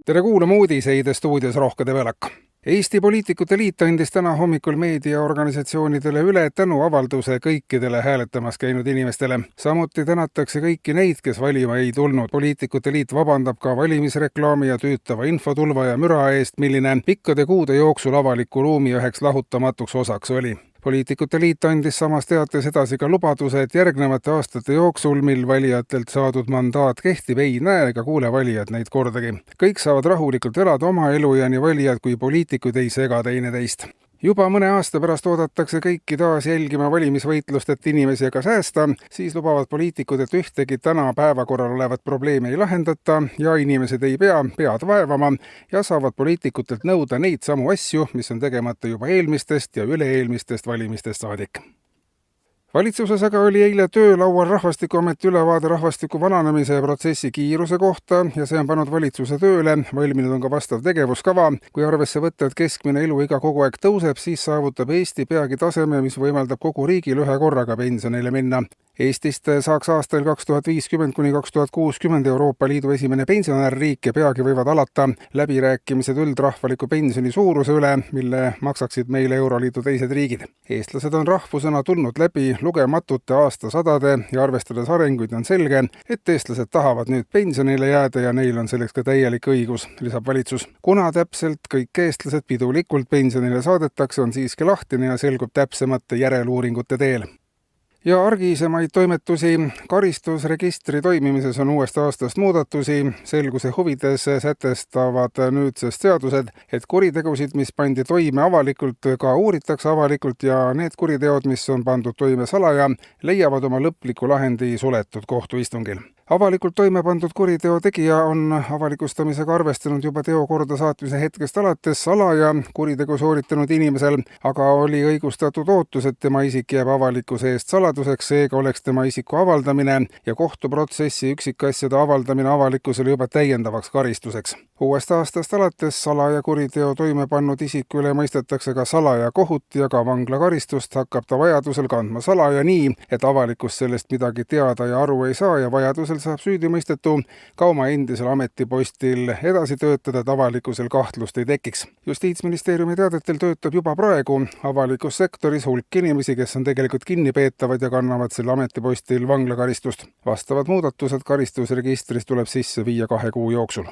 Tere kuulama uudiseid stuudios Rohke Debelak. Eesti Poliitikute Liit andis täna hommikul meediaorganisatsioonidele üle tänuavalduse kõikidele hääletamas käinud inimestele. Samuti tänatakse kõiki neid, kes valima ei tulnud. Poliitikute Liit vabandab ka valimisreklaami ja tüütava infotulva ja müra eest, milline pikkade kuude jooksul avaliku ruumi üheks lahutamatuks osaks oli. Poliitikute Liit andis samas teates edasi ka lubaduse, et järgnevate aastate jooksul, mil valijatelt saadud mandaat kehtib, ei näe ega kuule valijad neid kordagi. Kõik saavad rahulikult elada oma elu ja nii valijad kui poliitikud ei sega teineteist. Juba mõne aasta pärast oodatakse kõiki taas jälgima valimisvõitlust, et inimesi aga säästa, siis lubavad poliitikud, et ühtegi täna päevakorral olevat probleemi ei lahendata ja inimesed ei pea pead vaevama ja saavad poliitikutelt nõuda neid samu asju, mis on tegemata juba eelmistest ja üle-eelmistest valimistest saadik. Valitsuses aga oli eile töölaual Rahvastikuameti ülevaade rahvastiku vananemise protsessi kiiruse kohta ja see on pannud valitsuse tööle. Valminud on ka vastav tegevuskava. Kui arvesse võtta, et keskmine eluiga kogu aeg tõuseb, siis saavutab Eesti peagi taseme, mis võimaldab kogu riigil ühe korraga pensionile minna. Eestist saaks aastal 2050 kuni 2060 Euroopa Liidu esimene pensionärriik ja peagi võivad alata läbirääkimised üldrahvaliku pensioni suuruse üle, mille maksaksid meile Euroliidu teised riigid. Eestlased on rahvusena tulnud läbi lugematute aastasadade ja arvestades arenguid on selge, et eestlased tahavad nüüd pensionile jääda ja neil on selleks ka täielik õigus, lisab valitsus. Kuna täpselt kõik eestlased pidulikult pensionile saadetakse, on siiski lahtine ja selgub täpsemate järeluuringute teel. Ja argisemaid toimetusi. Karistusregistri toimimises on uuest aastast muudatusi. Selguse huvides sätestavad nüüdsest seadused, et kuritegusid, mis pandi toime avalikult, ka uuritakse avalikult ja need kuriteod, mis on pandud toime salaja, leiavad oma lõpliku lahendi suletud kohtuistungil. Avalikult toime pandud kuriteo tegija on avalikustamisega arvestanud juba teo korda saatmise hetkest alates salaja kuritegu sooritanud inimesel, aga oli õigustatud ootus, et tema isik jääb avalikkuse eest saladuseks, seega oleks tema isiku avaldamine ja kohtuprotsessi üksikasjade avaldamine avalikkusele juba täiendavaks karistuseks. Uuest aastast alates salaja kuriteo toime pannud isiku üle mõistetakse ka salaja kohut ja ka vanglakaristust hakkab ta vajadusel kandma salaja nii, et avalikkus sellest midagi teada ja aru ei saa ja vajadusel saab süüdimõistetu ka oma endisel ametipostil edasi töötada, et avalikkusel kahtlust ei tekiks. Justiitsministeeriumi teadetel töötab juba praegu avalikus sektoris hulk inimesi, kes on tegelikult kinnipeetavad ja kannavad selle ametipostil vanglakaristust. Vastavad muudatused karistusregistris tuleb sisse viia 2 kuu jooksul.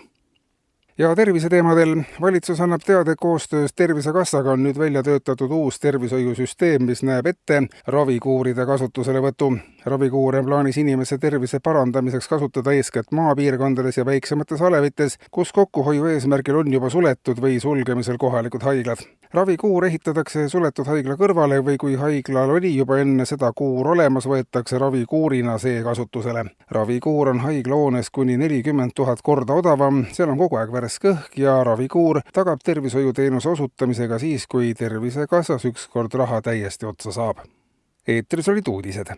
Ja terviseteemadel valitsus annab teada, koostöös Tervisekassaga on nüüd välja töötatud uus tervishoiusüsteem, mis näeb ette ravikuuride kasutuselevõtu. Ravikuure on plaanis inimese tervise parandamiseks kasutada eeskätt maapiirkondades ja väiksemates alevites, kus kokkuhoiu eesmärgil on juba suletud või sulgemisel kohalikud haiglad. Ravikuur ehitatakse suletud haigla kõrvale või kui haiglal oli juba enne seda kuur olemas, võetakse ravikuurina see kasutusele. Ravikuur on haiglahoones kuni 40 000 korda odavam, seal on kogu aeg värske õhk ja ravikuur tagab tervishoiuteenuse osutamisega siis, kui Tervisekassas ükskord raha täiesti otsa saab. Eetris olid uudised.